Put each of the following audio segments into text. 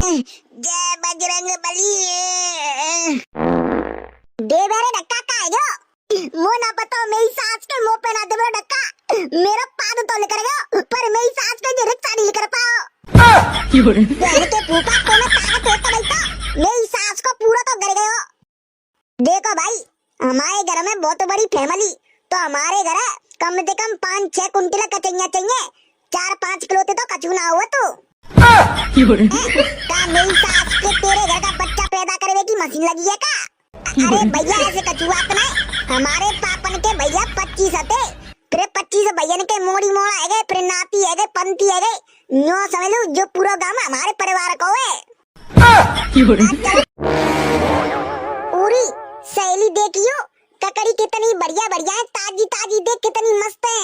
जय बजरंग बली। दे बेरे धक्का का है जो मो ना पता मेरी सास के मुंह पे ना दे बेरे धक्का मेरा पाद तो लेकर गयो पर मेरी सास के जो रिक्शा नहीं लेकर पाओ बहन के फूफा को मैं ताकत होता नहीं तो मेरी सास को पूरा तो कर गयो। देखो भाई हमारे घर में बहुत बड़ी फैमिली तो हमारे घर कम से कम 5-6 कुंटल कचैया चाहिए 4-5 किलो तो कचू ना हुआ तो का मेरी सास के तेरे घर का बच्चा पैदा करने की मशीन लगी है का? अरे भैया ऐसे कचुआ तो नहीं हमारे पापन के भैया 25 थे फिर 25 भैया के मोड़ी मोड़ा है गए फिर नाती है गए पंती है गए न्यो समझ लो जो पूरा गांव हमारे परिवार को है। पूरी सहेली देखियो ककड़ी कितनी बढ़िया बढ़िया है ताजी ताजी देख कितनी मस्त है।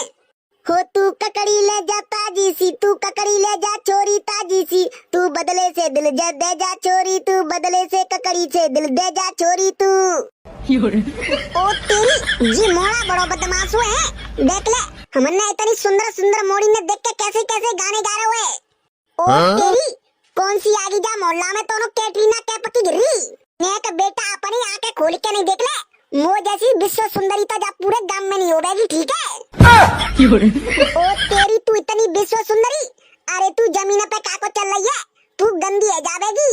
हो तू ककड़ी ले जा ताजी सी तू ककड़ी ले जा चोरी ताजी सी तू बदले से दिल दे जा चोरी तू बदले से ककड़ी से दिल दे जा चोरी तू। ओ तेरी जी मोड़ा बड़ो बदमाश है देख ले हमने इतनी सुंदर सुंदर मोड़ी में देख के कैसे कैसे गाने गा रहे हुए। ओ तेरी कौन सी आगी जा मोहल्ला में तो कैटरीना कैफ की गिरी मैं का बेटा अपनी आंखें खोल के नहीं देख ले मो जैसी विश्व सुंदरीता जा पूरे गांव में नहीं होगी ठीक है। ओ तेरी तू इतनी विश्व सुंदरी अरे तू जमीन पे काको चल रही है तू गंदी है जावेगी।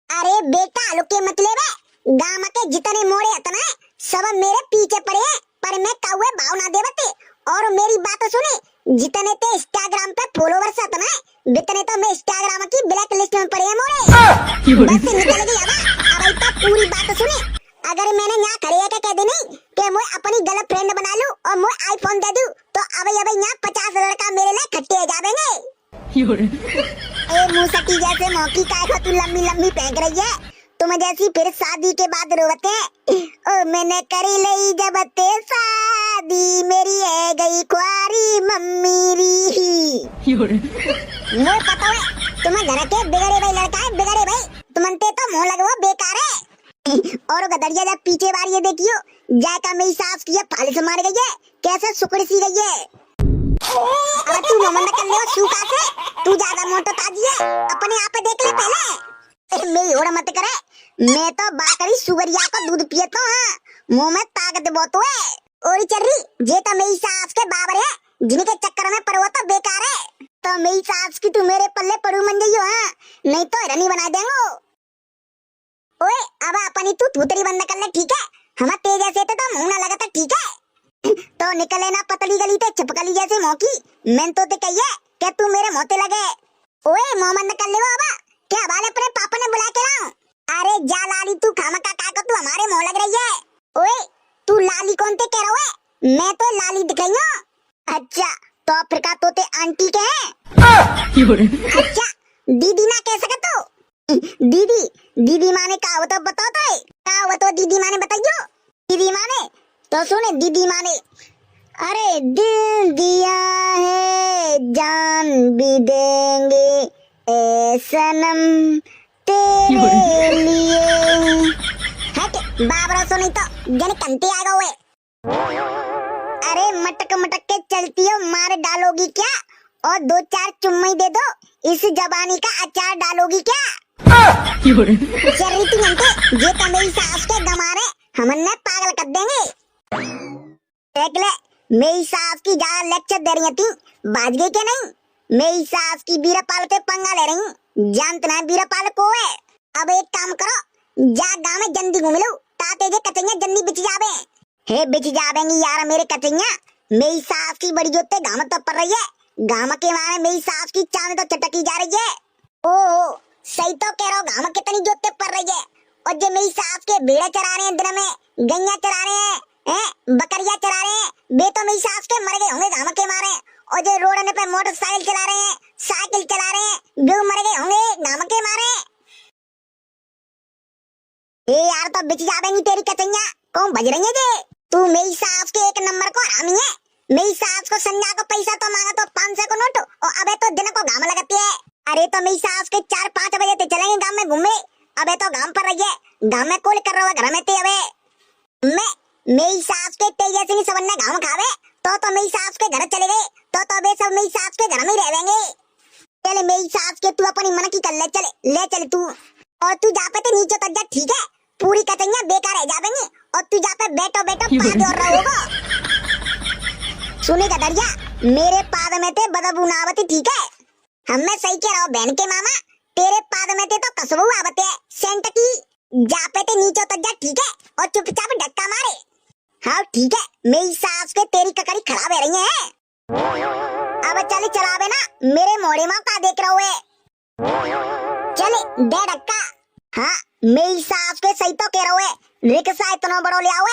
अरे बेटा लुके मतलब है गांव के जितने मोड़े हतने सब मेरे पीछे पड़े हैं पर मैं कौवे भाव ना देवते और मेरी बात सुने जितने ते इंस्टाग्राम पे फॉलोवर्स हतने जितने तो मैं इंस्टाग्राम की ब्लैक लिस्ट में पड़े हैं मोड़े बस निकल गई अब इतना पूरी बात सुने अगर मैंने यहाँ खड़े आके कह दे नहीं कि मैं अपनी गर्लफ्रेंड बना लूं और मैं आईफोन दे दूं तो अब यहाँ 50 लड़का मेरे लिए खट्टे हो जावेंगे। ए मुसकी जैसे मौकी काय तू लंबी लंबी फेंक रही है तुम जैसी फिर शादी के बाद रोवते ओ मैंने करी लई जब ते शादी मेरी है गई कुआरी मम्मी री मुझे पता है तुम्हें घर के बिगड़े भाई लड़का है बिगड़े भाई तुमनते तो मुंह लगवा बेकार है और गदरिया जब पीछे बार ये देखियो जाका मेरी सास की फालिस मार गई है कैसे सुकड़ सी गई है। अब तू मोमन कर ले सूखा से तू ज्यादा मोटा ताजी है अपने आप देख ले पहले मेरी ओर मत करे मैं तो बाकरी सुगरिया को दूध पियता हूं मुंह में ताकत बहुत है और चल रही जे तो मेरी सास के बाबर है जिनके चक्कर में पड़ो तो बेकार है तो मेरी सास की तू मेरे पल्ले पड़ू मन जाइयो हां नहीं तो रनी बना देंगो। ओए अब अपनी तू थूतरी बंद कर ले ठीक है हम तेज ऐसे तो मुंह ना लगा था ठीक है तो निकले ना पतली गली ते छिपकली जैसे मौकी मैं तो ते कहिए कि तू मेरे मोते लगे। ओए मोहम्मद कर ले बाबा क्या बाल अपने पापा ने बुला के लाऊं अरे जा लाली तू खामका का तू हमारे मुंह लग रही है। ओए तू लाली कौन ते कह रहा है मैं तो लाली दिख रही हूं। अच्छा तो अफ्रीका तो ते आंटी के हैं अच्छा दीदी ना कह सके तो दीदी दीदी माने का हो तो बताओ तो का हो तो दीदी माने बताइयो दीदी माने तो सुने दीदी माने अरे दिल दिया है जान भी देंगे ए सनम तेरे लिए हट बाबरा सुनी तो जन कंटे आ गए अरे मटक मटक के चलती हो मार डालोगी क्या और 2-4 चुम्मे दे दो इस जबानी का अचार डालोगी क्या चरित्र मनते जे तो मेरी सास के गमारे हमने पागल कर देंगे। देख ले मेरी सास की ज्यादा लेक्चर दे रही थी बाज गई क्या नहीं मेरी सास की बीरापाल पे पंगा ले रही जानते ना बीरापाल को है। अब एक काम करो जा गांव में जल्दी घूम लो ताते जे कचैया जल्दी बिच जावे हे बिच जावेंगी यार मेरे कचैया मेरी सास की बड़ी जोते गांव तो पड़ रही है गांव के मारे मेरी सास की चांद तो चटकी जा रही है। ओ सही तो कह रहा हूँ गांव कितनी जोते पड़ रही है और जो मेरी सास के भेड़े चरा रहे हैं दिन में गैया चरा रहे हैं बकरियां चरा रहे हैं बे तो मेरी सास के मर गए होंगे गांव के मारे और जो रोड पे मोटरसाइकिल चला रहे हैं साइकिल चला रहे हैं बे मर गए होंगे गांव के मारे। ए यार तो बिच जावेंगी तेरी कचैया कौन बज रही है जे तू मेरी सास के एक नंबर को हरामी है मेरी सास को संजा को पैसा तो मांगा तो 500 को नोट और अबे तो दिन को गांव लगती है। अरे तो मेरी सास के 4-5 बजे ते चलेंगे गांव में घूमे अबे तो गांव पर रही है गांव में कॉल कर रहा है घर में ते अबे मैं मेरी सास के ते जैसे नहीं सबने गांव खावे तो मेरी सास के घर चले गए तो अबे सब मेरी सास के घर में ही रहेंगे। चले मेरी सास के तू अपनी मन की कर ले, चले ले चले तू। और तू जा पे तो नीचे तक जा, ठीक है? पूरी कचैया बेकार रह जावेंगी और तू जा पे बैठो पाद और रहोगा। सुनेगा दरिया, मेरे पाद में ते बदबू ना आवती, ठीक है? हमें सही कह रहा हो बहन के मामा, तेरे पाद में ते तो कसबू आवते है सेंट की। जा पे ते नीचे तक जा, ठीक है? और चुपचाप धक्का मारे। हाँ ठीक है, मेरी सास के तेरी ककड़ी खराब है रही है। अब चले चलावे ना, मेरे मोड़े माँ का देख रहा है। चले दे धक्का। हाँ मेरी सास के सही तो कह रहा है, रिक्शा इतना बड़ो ले आओ,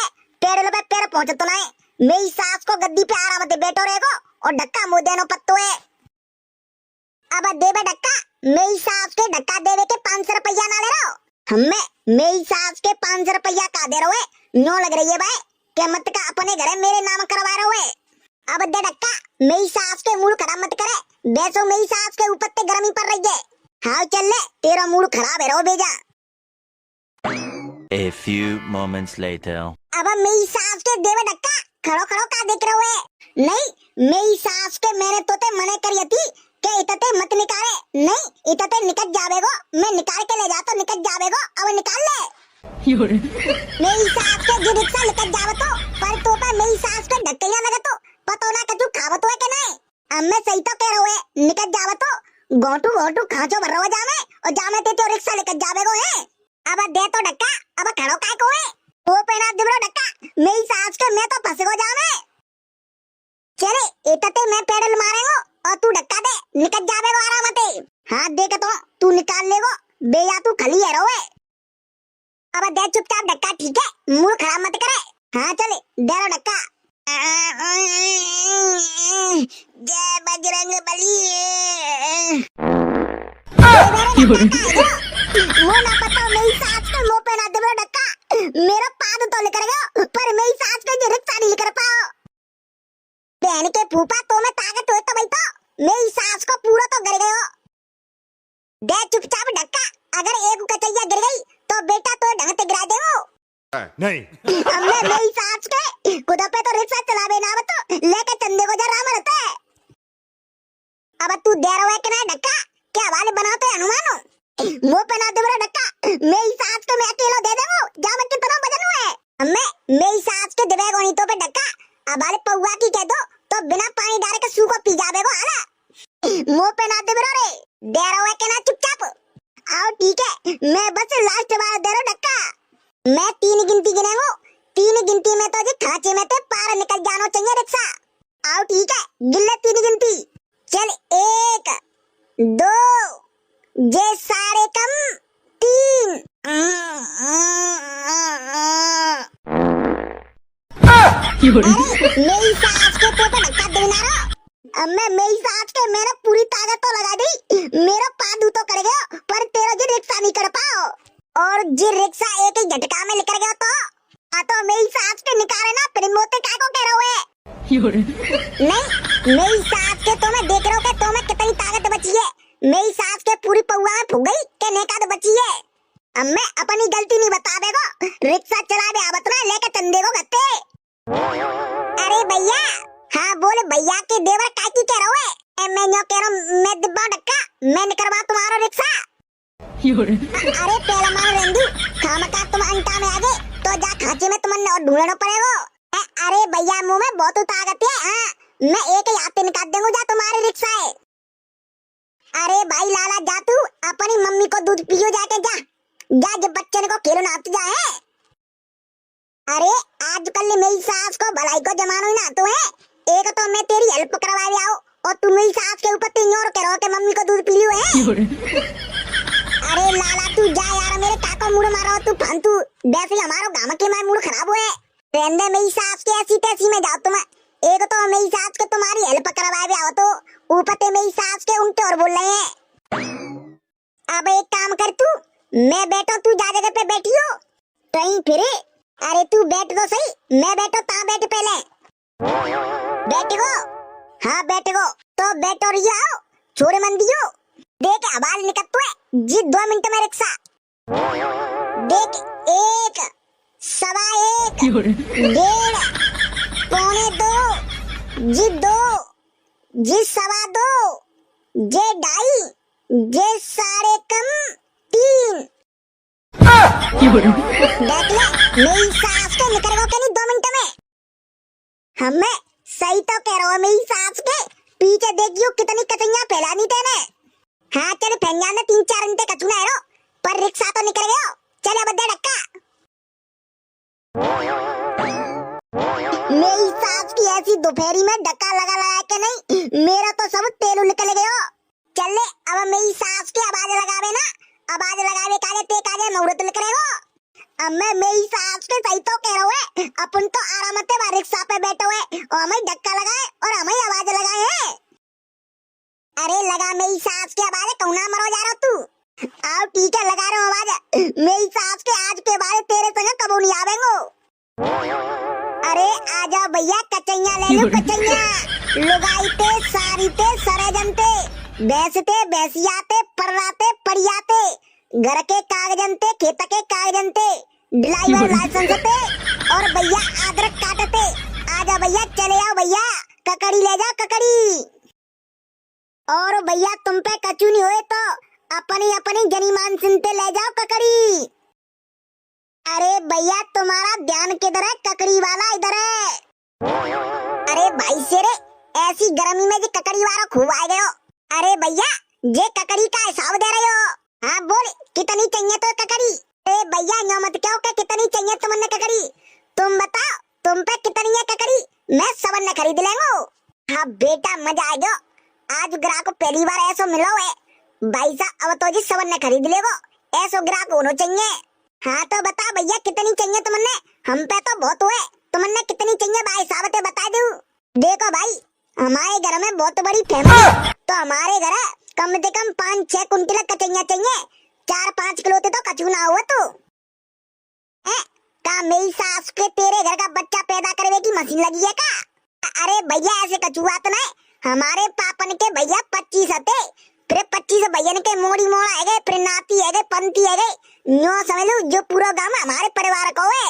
पेड़ पे पैर पहुंचे तो नहीं। मेरी सास को गद्दी पे आराम से बैठो रहेगो और धक्का मुँह देनो पत्तो है। अब देवे धक्का, मेरी सास के धक्का देवे के 500 रुपया ना ले रहा हो। हमें मेरी सास के 500 रुपया का दे रहे हो, नो लग रही है भाई के मत का अपने घरे मेरे नाम करवा रहे हो। अब दे धक्का, मेरी सास के मूड खराब मत करे, बैसो मेरी सास के ऊपर ते गर्मी पड़ रही है। हाँ चल ले, तेरा मूड खराब है रो बेजा। A few moments later. अब मेरी सास के देवे धक्का, खड़ो खड़ो का देख रहे हो? नहीं मेरी सास के मैंने तो ते मने करी थी के इतते मत निकाले, नहीं इतते निकल जावेगो, मैं निकाल के ले जाता निकल जावेगो, अब निकाल ले। मेरी सास के जो रिक्शा निकल जावे तो पर तो पे मेरी सास के धक्कैया लगे तो पतो ना कछु खावत होए के नहीं। अब मैं सही तो कह रहा हूँ, निकल जावे तो गोटू गोटू खाचो भर रहो जामे और जामे ते तो रिक्शा लेकर जावेगो है। अब दे तो धक्का, अब खड़ो काय को है? वो पेना दिबरो धक्का, मेरी सास के मैं तो फंस गो जामे। चले इतते मैं पेडल मारेगो और तू धक्का दे, निकल जावेगो आराम से। हाथ दे के तो तू निकाल लेगो, बेया तू खली है रोए। अब दे चुपचाप धक्का, ठीक है? मूड खराब मत करे। हाँ चले दे रो धक्का। जय बजरंग बली। वो ना पता मेरी सास के मुंह पे ना दे धक्का, मेरा पाद तो लेकर गयो पर मेरी सास के जो रिक्शा नहीं लेकर पाओ। बहन के फूफा तो मैं ताकत हो तो भाई तो मेरी सास को पूरा तो गिर गयो। दे चुपचाप धक्का, अगर एक कचैया गिर गई तो बेटा तो ढंग से गिरा देवो। नहीं हमने मेरी सास के खुदा पे तो रिक्शा चलावे ना तो लेके चंदे को जा राम रहता है। अब तू दे रहा है कि नहीं धक्का, क्या वाले बनाते हैं हनुमानो? मुंह पे ना दे बड़ा धक्का, मेरी सास को मैं अकेला दे देवो, जा मैं कितना वजन हुआ है। हमें मेरी सास के देवे गोनी तो पे धक्का, अब वाले पौवा की कह दो तो बिना पानी डाले के सूखो पी जावेगो हाला। मुंह पे ना दे बड़ा रे, दे रहा है कि ना चुपचाप आओ, ठीक है? मैं बस लास्ट बार दे रहा धक्का। मैं 3 गिनती गिनेगो, 3 गिनती में तो जी खांचे में ते पार निकल जाना चाहिए रिक्शा। आओ ठीक है, गिल्ले 3 गिनती। चल 1 2 जे सारे कम 3। अरे मेरी सास के तो धक्का देना रहा। अब मैं मेरी सास के मैंने पूरी ताकत तो लगा दी, मेरा पादू तो कर गया पर तेरा जी रिक्शा नहीं कर पाओ। और जी रिक्शा एक ही झटका में निकल गया तो मेरी सास के निकाले ना फिर मोते काय को कह रहे हो? नहीं मेरी सास के तो मैं देख रहा हूँ कि तो मैं कितनी ताकत बची है। मेरी सास के पूरी पौवा में फूक गई के नेका तो बची है। अब मैं अपनी गलती नहीं बता देगो, रिक्शा चला दे आवत ना लेके चंदे को गत्ते। अरे भैया, हाँ बोले भैया के देवर काकी कह रहा है? मैं न्यो कह रहा हूँ, मैं दिब्बा धक्का, मैं निकलवा तुम्हारा रिक्शा। अरे पहला मान रेंदू, खामका तुम अंटा में आगे तो जा खांचे में तुमने और ढूंढना पड़ेगा। अरे भैया मुंह में बहुत ताकत है, हाँ मैं एक ही हाथ निकाल दूंगा, जा तुम्हारी रिक्शा है। अरे भाई लाला जा तू अपनी मम्मी को दूध पियो जाके, जा जा जब बच्चे को खिलौना आते जा है। अरे आजकल मेरी सास को भलाई को जमाना ही ना तो है, एक तो मैं तेरी हेल्प करवा ले आओ और तुम मेरी सास के ऊपर 3 और कह रहे हो कि मम्मी को दूध पी लियो है। अरे लाला तू जा यार, मेरे काको मुड़ मारो तू फालतू, वैसे ही हमारा गांव के में मूड खराब हुए। रहने मेरी सास के ऐसी तैसी में जाओ तुम, एक तो मेरी सास के तुम्हारी हेल्प करवाए भी आओ तो ऊपर ते मेरी सास के उल्टे और बोल रहे हैं। अब एक काम कर तू, मैं बैठो तू जा जगह पे बैठी हो कहीं फिरे। अरे तू बैठ तो सही, मैं बैठो ता बैठ पहले। बैठ गो, हाँ बैठ गो तो बैठो रही आओ, छोरे मन दियो। देख आवाज निकलता है जी 2 मिनट में रिक्शा। देख 1 सवा 1 1.5 पौने 2 जी 2 जी सवा 2 जे ढाई, जे साढ़े कम 3। देख ले मेरी सास के निकल गो के नहीं 2 मिनट में। हमें सही तो कह रहा हूँ मेरी सास के पीछे देखियो कितनी कचैया फैलानी तेने। हाँ चल फैंगा ने 3-4 घंटे कचुना है रो, पर रिक्शा तो निकल गयो। चले बद्दे डक्का। मेरी सास की ऐसी दोपहरी में डक्का लगा लगा के नहीं, मेरा तो सब तेल निकल गयो। चल ले अब मेरी सास की आवाज लगावे ना, आवाज लगावे काजे ते काजे मुहूर्त निकल गयो। अब मैं मेरी सास के सही तो कह रहा है, अपन तो आराम से रिक्शा पे बैठे हुए और हमें धक्का लगाए और हमें आवाज लगाए हैं। अरे लगा मेरी सास की आवाज, कौना मरो जा रहा तू। आओ ठीक है लगा रहा हूँ आवाज। मेरी सास के आज के बाद तेरे संग कबू नहीं आवेंगो। अरे आजा भैया कचैया ले लो कचैया। लुगाई ते सारी ते सरे जनते, बैसते बैसियाते पर्राते परियाते, घर के कागजन ते खेत के कागजन ते, ड्राइवर लाइसेंस ते और भैया अदरक काटते। आजा भैया चले आओ भैया, ककड़ी ले जाओ ककड़ी। और भैया तुम पे कचू नहीं हुए तो अपनी अपनी जनीमान सुनते ले जाओ ककड़ी। अरे भैया तुम्हारा ध्यान किधर है, ककड़ी वाला इधर है। अरे भाई शेरे ऐसी गर्मी में जी ककड़ी वाला खूब आ गयो। अरे भैया जे ककड़ी का हिसाब दे रहे हो। हाँ बोल कितनी चाहिए तो ककड़ी। ए भैया नो मत कहो कि कितनी चाहिए तुमने ककड़ी, तुम बताओ तुम पे कितनी है ककड़ी, मैं सबन ने खरीद लेंगो। हाँ बेटा मजा आ गयो, आज ग्राहक को पहली बार ऐसा मिलो है। भाई साहब अब तो जी सबन ने खरीद लेगो, ऐसो ग्राहक होना चाहिए। हाँ तो बता भैया कितनी चाहिए तुमने, हम पे तो बहुत हुए, तुमने कितनी चाहिए भाई साहब ते बता दूं। देखो भाई हमारे घर में बहुत बड़ी फैमिली, तो हमारे घर कम से कम 5-6 कुंटल कचैया चाहिए। 4-5 किलो तो कचू ना हुआ तो का मेरी सास के तेरे घर का बच्चा पैदा करने की मशीन लगी है का। अरे भैया ऐसे कचुआ तो नहीं, हमारे पापन के भैया 25 थे, फिर 25 भैया के मोड़ी मोड़ा है गए, फिर नाती है गए, पंती है गए, न्यो समझ लो जो पूरा गांव हमारे परिवार को है।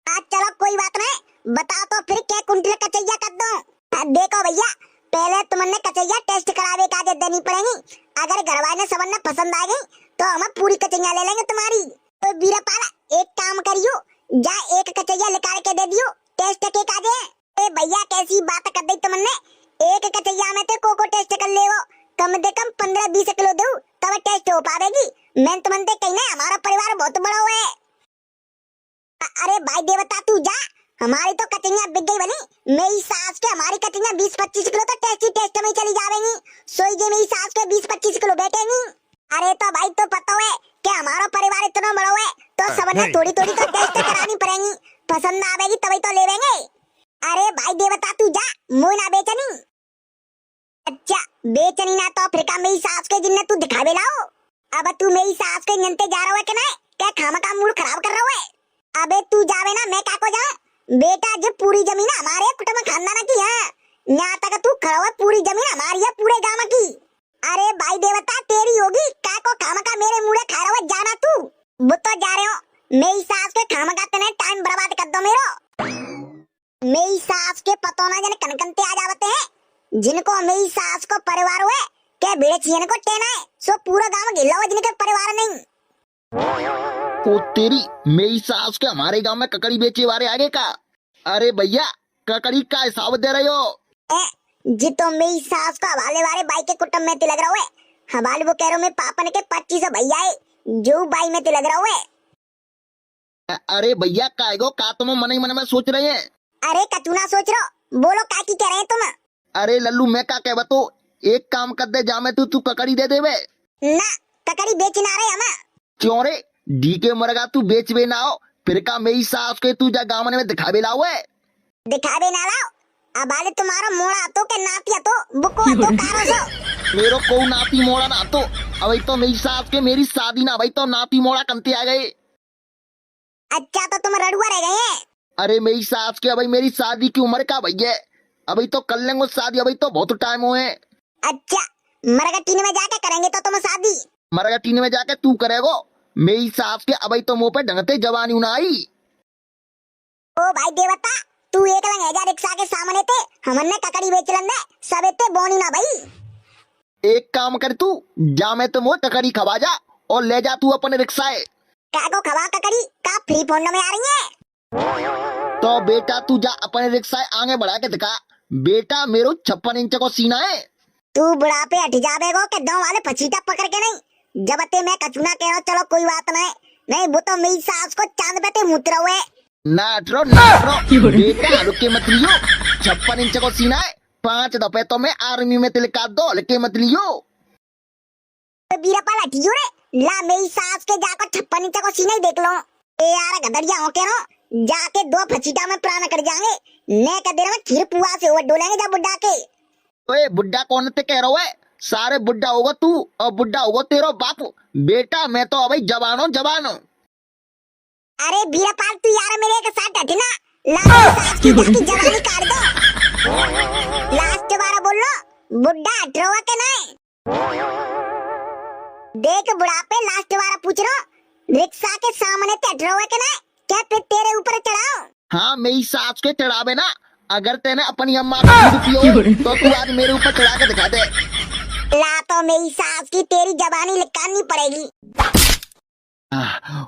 आज चलो कोई बात नहीं, बताओ तो फिर क्या कुंटल कचैया कर दो। देखो भैया पहले तुमने कचैया टेस्ट करावे काजे देनी पड़ेगी। अगर घर वाले सब ने पसंद आ गई तो हम पूरी कचैया ले लेंगे तुम्हारी। तो बीरापाल एक काम करियो, जा एक कचैया निकाल के दे दियो टेस्ट के काजे। ए भैया कैसी बात कर दी तुमने, एक कचैया में तो कोको टेस्ट कर ले, कम से कम 15-20 किलो दो तब टेस्ट हो पाएगी। मैं तुमने कहना हमारा परिवार बहुत बड़ा है। अरे भाई देवता तू जा, हमारी तो कचैया बिक गई बनी। मेरी सास के हमारी कचैया 20-25 किलो तो टेस्ट में चली जाएंगी। सोई जे मेरी सास के 20-25 किलो बैठेंगी। अरे तो भाई तो पता है कि हमारा परिवार इतना बड़ा है, तो सबने थोड़ी थोड़ी तो टेस्ट करानी पड़ेगी, पसंद आवेगी तभी तो ले लेंगे। अरे भाई देवता तू जा, मुँह ना बेचनी। अच्छा बेचनी ना तो फिर का मेरी सास के जिन्ने तू दिखावे लाओ। अब तू मेरी सास के जनते जा रहा है कि नहीं, क्या खामा का मूड खराब कर रहा है। अबे तू जावे ना मैं क्या को जाऊं। बेटा जब पूरी जमीन हमारे कुटुंब खानदान की है, यहाँ तक तू खड़ा हुआ, पूरी जमीन हमारी है पूरे गांव की। अरे भाई देवता तेरी होगी, क्या को खामा का मेरे मुड़े खा रहा हुआ जाना तू। वो तो जा रहे हो, मेरी सास के खामा का तने टाइम बर्बाद कर दो मेरो। मेरी सास के पतों ना जने कनकनते आ जावते हैं, जिनको मेरी सास को परिवार हुए क्या बेड़े छियन को टेना है, सो पूरा गांव गिल्ला हुआ जिनके परिवार नहीं। ओ तेरी मेरी सास के हमारे गांव में ककड़ी बेचे वाले आगे का। अरे भैया ककड़ी का हिसाब दे रहे हो। जी तो मेरी सास को हवाले वाले भाई के कुटुंब में तिलक रहा है, हवाले वो कह रहा हूँ मैं पापन के 25 भैया है जो भाई में तिलक रहा है। अरे भैया काएगो का तुम मन ही मन में सोच रहे हैं। अरे कचूना सोच रहो, बोलो का की कह रहे हैं तुम। अरे लल्लू मैं का कह बतो, एक काम कर दे, जा में तू ककड़ी दे देवे ना, ककड़ी बेचना रहे हम। क्यों रे डी के मरगा तू बेचवे ना हो, फिर का मेरी सास के तू जा गाँव में दिखावे लाओ है। दिखावे ना लाओ, अब आले तुम्हारा मोड़ा तो के नातिया तो बुको तो कारो सो। मेरो को नाती मोड़ा ना तो अभी तो मेरी सास के मेरी शादी ना भाई तो नाती मोड़ा कंते आ गए। अच्छा तो तुम रड़ुआ रह गए हैं। अरे मेरी सास के अभी मेरी शादी की उम्र का भैया, अभी तो कर लेंगे शादी, अभी तो बहुत टाइम हुए। अच्छा मरगटीन में जाके करेंगे तो तुम शादी। मरगटीन में जाके तू करेगो, मेरी सास के अभी तो मुंह पे ढंगते जवानी ना आई। ओ भाई देवता तू एक लंग 1000 रिक्शा के सामने थे, हमने ककड़ी बेच लंदे सबे ते बोनी ना भाई। एक काम कर तू, जा मैं तो ककड़ी खवा जा और ले जा तू अपने रिक्शाए। का को खवा ककड़ी का फ्री फोन में आ रही है। तो बेटा तू जा अपने रिक्शाए आगे बढ़ा के दिखा। बेटा मेरो 56 इंच को सीना है। तू बुढ़ापे हट जाबेगो के दो वाले पछीटा पकड़ के नहीं। जब ते मैं कचूना कह रहा चलो कोई बात नहीं, नहीं वो तो मेरी सास को चांद पे मुतरा हुए। नाटरो बेटा रुके मत लियो, 56 इंच को सीना है। 5 दफे तो मैं आर्मी में तिलका दो, लेके मत लियो। बीरापाल हटियो रे, ला मेरी सास के जाकर 56 इंच को सीना ही देख लो। ए यार गदड़िया हो के रो, जाके 2 फचीटा में प्राण कर जाएंगे। ने का देर में खीर पुआ से वो डोलेंगे जब बुड्ढा के। ओए बुड्ढा कौन ते कह रहा है? सारे बुड्ढा होगा तू और बुड्ढा होगा तेरा बाप। बेटा मैं तो अभी जवान हूँ। अरे बीरापाल तू यार मेरे एक साथ हटना, ला मेरी सास की जवानी काट दो। लास्ट बार बोल लो, बुड्ढा हट रहा के नहीं। देख बुढ़ापे लास्ट बार पूछ रहा, रिक्शा के सामने हट रहा के नहीं, क्या फिर तेरे ऊपर चढ़ाओ? हाँ मेरी सास के चढ़ावे ना। अगर तेने अपनी अम्मा का दूध पियो तो तू आज मेरे ऊपर चढ़ा के दिखा दे। ला तो मेरी सास की तेरी जबानी निकालनी पड़ेगी।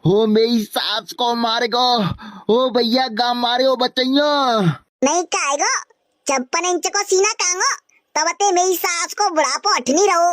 हो मेरी सास को मारेगो, हो भैया गाँव मारे हो बच्चियों। नहीं खाएगो, 56 इंच को सीना कांगो, तब ते मेरी सास को बुढ़ापो हट नहीं रहो।